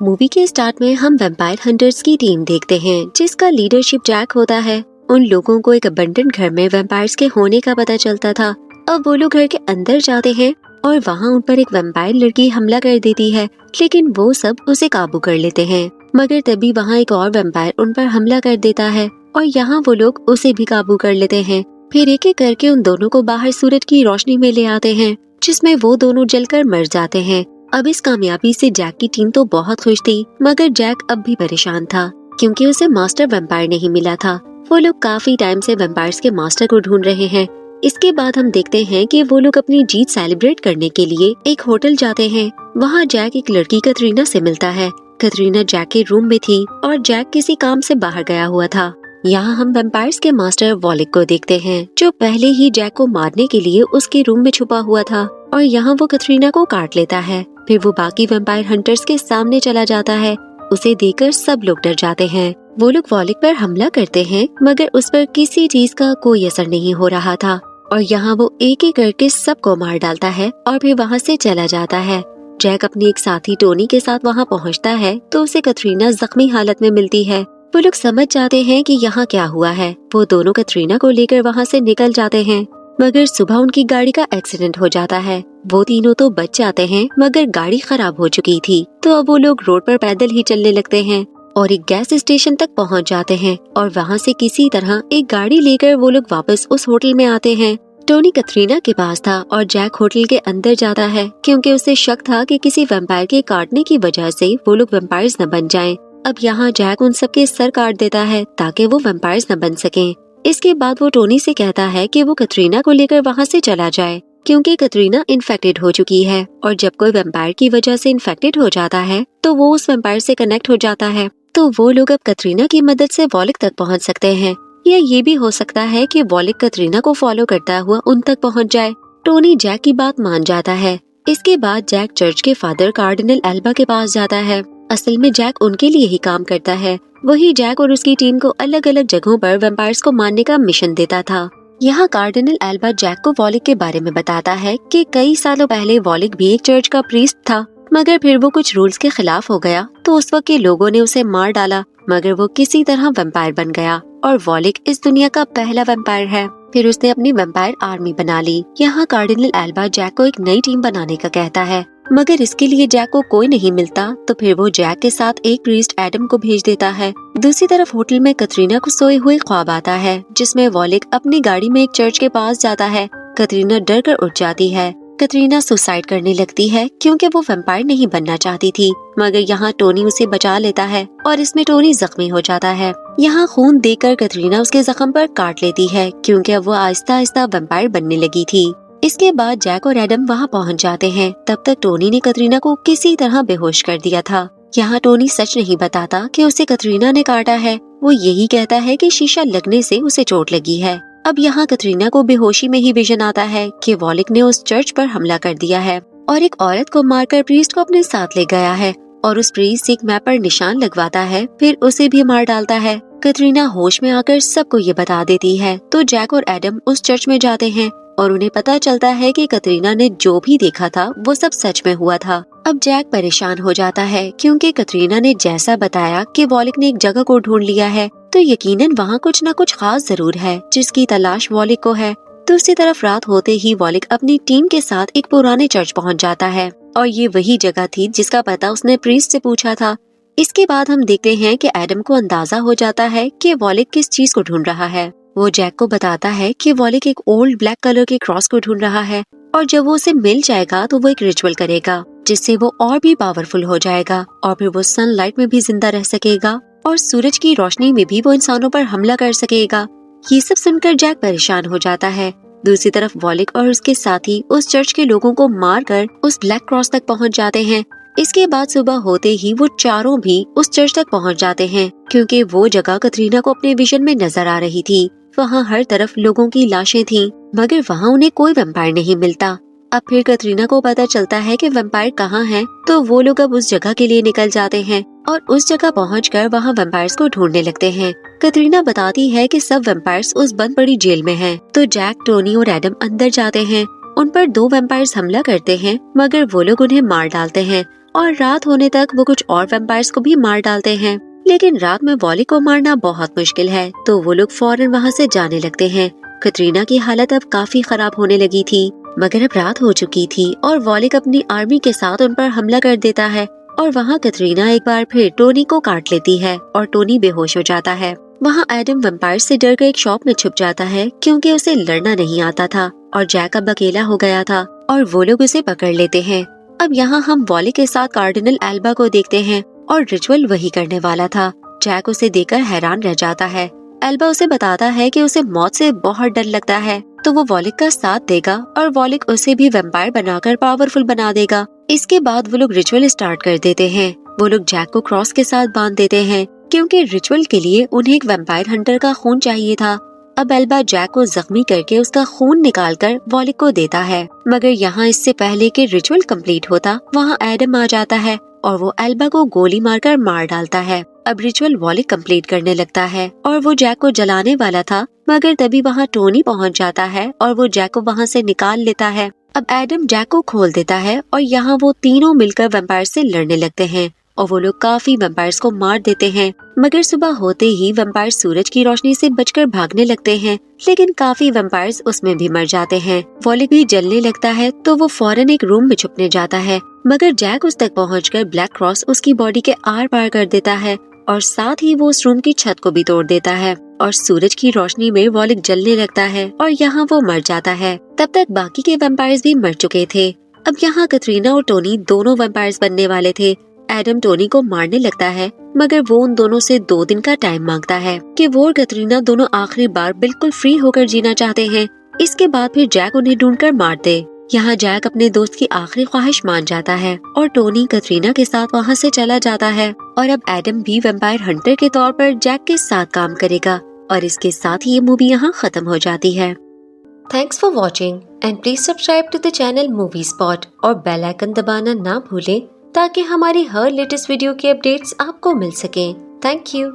Movie के start में हम वैम्पायर हंटर्स की टीम देखते हैं जिसका लीडरशिप जैक होता है। उन लोगों को एक अबंडन घर में वैम्पायर्स के होने का पता चलता था। अब वो लोग घर के अंदर जाते हैं और वहाँ उन पर एक वैम्पायर लड़की हमला कर देती है, लेकिन वो सब उसे काबू कर लेते हैं। मगर तभी वहाँ एक और वैम्पायर उन पर हमला कर देता है और यहाँ वो लोग उसे भी काबू कर लेते हैं। फिर एक एक करके उन दोनों को बाहर सूरज की रोशनी में ले आते हैं, जिसमें वो दोनों जलकर मर जाते हैं। अब इस कामयाबी से जैक की टीम तो बहुत खुश थी, मगर जैक अब भी परेशान था क्योंकि उसे मास्टर वैम्पायर नहीं मिला था। वो लोग काफी टाइम से वैम्पायर्स के मास्टर को ढूंढ रहे हैं। इसके बाद हम देखते हैं कि वो लोग अपनी जीत सेलिब्रेट करने के लिए एक होटल जाते हैं। वहाँ जैक एक लड़की कतरीना से मिलता है। कतरीना जैक के रूम में थी और जैक किसी काम से बाहर गया हुआ था। यहाँ हम वैम्पायर्स के मास्टर वॉलिक को देखते हैं, जो पहले ही जैक को मारने के लिए उसके रूम में छुपा हुआ था और यहाँ वो कतरीना को काट लेता है। फिर वो बाकी वैम्पायर हंटर्स के सामने चला जाता है। उसे देखकर सब लोग डर जाते हैं। वो लोग वॉलिक पर हमला करते हैं, मगर उस पर किसी चीज का कोई असर नहीं हो रहा था और यहाँ वो एक एक करके सबको मार डालता है और फिर वहाँ से चला जाता है। जैक अपनी एक साथी टोनी के साथ वहाँ पहुँचता है तो उसे कतरीना जख्मी हालत में मिलती है। वो लोग समझ जाते हैं कि यहाँ क्या हुआ है। वो दोनों कतरीना को लेकर वहाँ से निकल जाते हैं, मगर सुबह उनकी गाड़ी का एक्सीडेंट हो जाता है। वो तीनों तो बच जाते हैं, मगर गाड़ी खराब हो चुकी थी, तो अब वो लोग रोड पर पैदल ही चलने लगते हैं और एक गैस स्टेशन तक पहुंच जाते हैं और वहां से किसी तरह एक गाड़ी लेकर वो लोग वापस उस होटल में आते हैं। टोनी कतरीना के पास था और जैक होटल के अंदर जाता है क्योंकि उसे शक था कि किसी वैम्पायर के काटने की वजह से वो लोग वैम्पायर्स न बन जाएं। अब यहाँ जैक उन सबके सर काट देता है ताकि वो वैम्पायर्स न बन सकें। इसके बाद वो टोनी से कहता है कि वो कतरीना को लेकर वहाँ से चला जाए क्योंकि कतरीना इन्फेक्टेड हो चुकी है और जब कोई वैम्पायर की वजह से इन्फेक्टेड हो जाता है तो वो उस वैम्पायर से कनेक्ट हो जाता है। तो वो लोग अब कतरीना की मदद से वॉलिक तक पहुँच सकते हैं, या ये भी हो सकता है कि वॉलिक कतरीना को फॉलो करता हुआ उन तक पहुँच जाए। टोनी जैक की बात मान जाता है। इसके बाद जैक चर्च के फादर कार्डिनल एल्बा के पास जाता है। असल में जैक उनके लिए ही काम करता है। वही जैक और उसकी टीम को अलग अलग जगहों पर वैम्पायर्स को मारने का मिशन देता था। यहाँ कार्डिनल एल्बा जैक को वॉलिक के बारे में बताता है कि कई सालों पहले वॉलिक भी एक चर्च का प्रीस्ट था, मगर फिर वो कुछ रूल्स के खिलाफ हो गया तो उस वक्त के लोगों ने उसे मार डाला, मगर वो किसी तरह वैम्पायर बन गया और वॉलिक इस दुनिया का पहला वैम्पायर है। फिर उसने अपनी वैम्पायर आर्मी बना ली। यहाँ कार्डिनल एल्बा जैक को एक नई टीम बनाने का कहता है, मगर इसके लिए जैक को कोई नहीं मिलता, तो फिर वो जैक के साथ एक प्रीस्ट एडम को भेज देता है। दूसरी तरफ होटल में कतरीना को सोए हुए ख्वाब आता है, जिसमें वॉलिक अपनी गाड़ी में एक चर्च के पास जाता है। कतरीना डर कर उठ जाती है। कतरीना सुसाइड करने लगती है क्योंकि वो वैम्पायर नहीं बनना चाहती थी, मगर यहाँ टोनी उसे बचा लेता है और इसमें टोनी जख्मी हो जाता है। यहाँ खून देकर कतरीना उसके जख्म पर काट लेती है क्योंकि अब वो आहिस्ता आहिस्ता वैम्पायर बनने लगी थी। इसके बाद जैक और एडम वहाँ पहुँच जाते हैं। तब तक टोनी ने कतरीना को किसी तरह बेहोश कर दिया था। यहाँ टोनी सच नहीं बताता कि उसे कतरीना ने काटा है। वो यही कहता है कि शीशा लगने से उसे चोट लगी है। अब यहाँ कतरीना को बेहोशी में ही विजन आता है कि वॉलिक ने उस चर्च पर हमला कर दिया है और एक औरत को मारकर प्रीस्ट को अपने साथ ले गया है और उस प्रीस्ट एक मैप पर निशान लगवाता है, फिर उसे भी मार डालता है। कतरीना होश में आकर सबको ये बता देती है, तो जैक और एडम उस चर्च में जाते हैं और उन्हें पता चलता है कि कतरीना ने जो भी देखा था वो सब सच में हुआ था। अब जैक परेशान हो जाता है क्योंकि कतरीना ने जैसा बताया कि वॉलिक ने एक जगह को ढूंढ लिया है, तो यकीनन वहाँ कुछ न कुछ खास जरूर है जिसकी तलाश वॉलिक को है। दूसरी तरफ रात होते ही वॉलिक अपनी टीम के साथ एक पुराने चर्च पहुँच जाता है और ये वही जगह थी जिसका पता उसने प्रीस्ट से पूछा था। इसके बाद हम देखते हैं कि एडम को अंदाजा हो जाता है कि वॉलिक किस चीज को ढूंढ रहा है। वो जैक को बताता है कि वॉलिक एक ओल्ड ब्लैक कलर के क्रॉस को ढूंढ रहा है और जब वो उसे मिल जाएगा तो वो एक रिचुअल करेगा जिससे वो और भी पावरफुल हो जाएगा और फिर वो सनलाइट में भी जिंदा रह सकेगा और सूरज की रोशनी में भी वो इंसानों पर हमला कर सकेगा। ये सब सुनकर जैक परेशान हो जाता है। दूसरी तरफ वॉलिक और उसके साथी उस चर्च के लोगों को मारकर उस ब्लैक क्रॉस तक पहुंच जाते हैं। इसके बाद सुबह होते ही वो चारों भी उस चर्च तक पहुंच जाते हैं क्योंकि वो जगह कतरीना को अपने विजन में नजर आ रही थी। वहाँ हर तरफ लोगों की लाशें थीं, मगर वहाँ उन्हें कोई वैम्पायर नहीं मिलता। अब फिर कतरीना को पता चलता है कि वैम्पायर कहाँ हैं, तो वो लोग अब उस जगह के लिए निकल जाते हैं और उस जगह पहुंचकर वहाँ वैम्पायर्स को ढूंढने लगते हैं। कतरीना बताती है कि सब वैम्पायर्स उस बंद पड़ी जेल में हैं, तो जैक, टोनी और एडम अंदर जाते हैं। उन पर 2 वैम्पायर्स हमला करते हैं, मगर वो लोग उन्हें मार डालते हैं और रात होने तक वो कुछ और वैम्पायर्स को भी मार डालते हैं। लेकिन रात में वॉलिक को मारना बहुत मुश्किल है, तो वो लोग फौरन वहाँ से जाने लगते हैं। कटरीना की हालत अब काफी खराब होने लगी थी, मगर अब रात हो चुकी थी और वॉलिक अपनी आर्मी के साथ उन पर हमला कर देता है और वहाँ कटरीना एक बार फिर टोनी को काट लेती है और टोनी बेहोश हो जाता है। वहाँ एडम वैम्पायर से डर कर एक शॉप में छुप जाता है क्योंकि उसे लड़ना नहीं आता था और जैक अब अकेला हो गया था और वो लोग उसे पकड़ लेते हैं। अब यहाँ हम वॉलिक के साथ कार्डिनल एल्बा को देखते हैं और रिचुअल वही करने वाला था। जैक उसे देखकर हैरान रह जाता है। एल्बा उसे बताता है कि उसे मौत से बहुत डर लगता है, तो वो वॉलिक का साथ देगा और वॉलिक उसे भी वैम्पायर बनाकर पावरफुल बना देगा। इसके बाद वो लोग रिचुअल स्टार्ट कर देते हैं। वो लोग जैक को क्रॉस के साथ बांध देते हैं क्योंकि रिचुअल के लिए उन्हें एक वैम्पायर हंटर का खून चाहिए था। अब एल्बा जैक को जख्मी करके उसका खून निकालकर वॉलिक को देता है, मगर यहाँ इससे पहले कि रिचुअल कंप्लीट होता वहाँ एडम आ जाता है और वो एल्बा को गोली मारकर मार डालता है। अब रिचुअल वॉलिक कंप्लीट करने लगता है और वो जैक को जलाने वाला था, मगर तभी वहाँ टोनी पहुँच जाता है और वो जैक को वहाँ से निकाल लेता है। अब एडम जैक को खोल देता है और यहाँ वो तीनों मिलकर वैम्पायर से लड़ने लगते हैं और वो लोग काफी वैम्पायर्स को मार देते हैं। मगर सुबह होते ही वैम्पायर सूरज की रोशनी से बचकर भागने लगते हैं, लेकिन काफी वैम्पायर्स उसमें भी मर जाते हैं। वॉलिक भी जलने लगता है, तो वो फौरन एक रूम में छुपने जाता है, मगर जैक उस तक पहुंचकर ब्लैक क्रॉस उसकी बॉडी के आर पार कर देता है और साथ ही वो उस रूम की छत को भी तोड़ देता है और सूरज की रोशनी में वॉलिक जलने लगता है और यहाँ वो मर जाता है। तब तक बाकी के वैम्पायर्स भी मर चुके थे। अब यहाँ कटरीना और टोनी दोनों वैम्पायर्स बनने वाले थे। एडम टोनी को मारने लगता है, मगर वो उन दोनों से 2 दिन का टाइम मांगता है कि वो और कटरीना दोनों आखिरी बार बिल्कुल फ्री होकर जीना चाहते हैं। इसके बाद फिर जैक उन्हें ढूंढकर मार दे। यहाँ जैक अपने दोस्त की आखिरी ख्वाहिश मान जाता है और टोनी कटरीना के साथ वहाँ से चला जाता है और अब एडम भी वैम्पायर हंटर के तौर पर जैक के साथ काम करेगा और इसके साथ ही ये मूवी यहाँ खत्म हो जाती है। Thanks for watching and please subscribe to the channel movie spot और बेल आइकन दबाना ना भूलें ताकि हमारी हर लेटेस्ट वीडियो की अपडेट्स आपको मिल सकें। Thank you.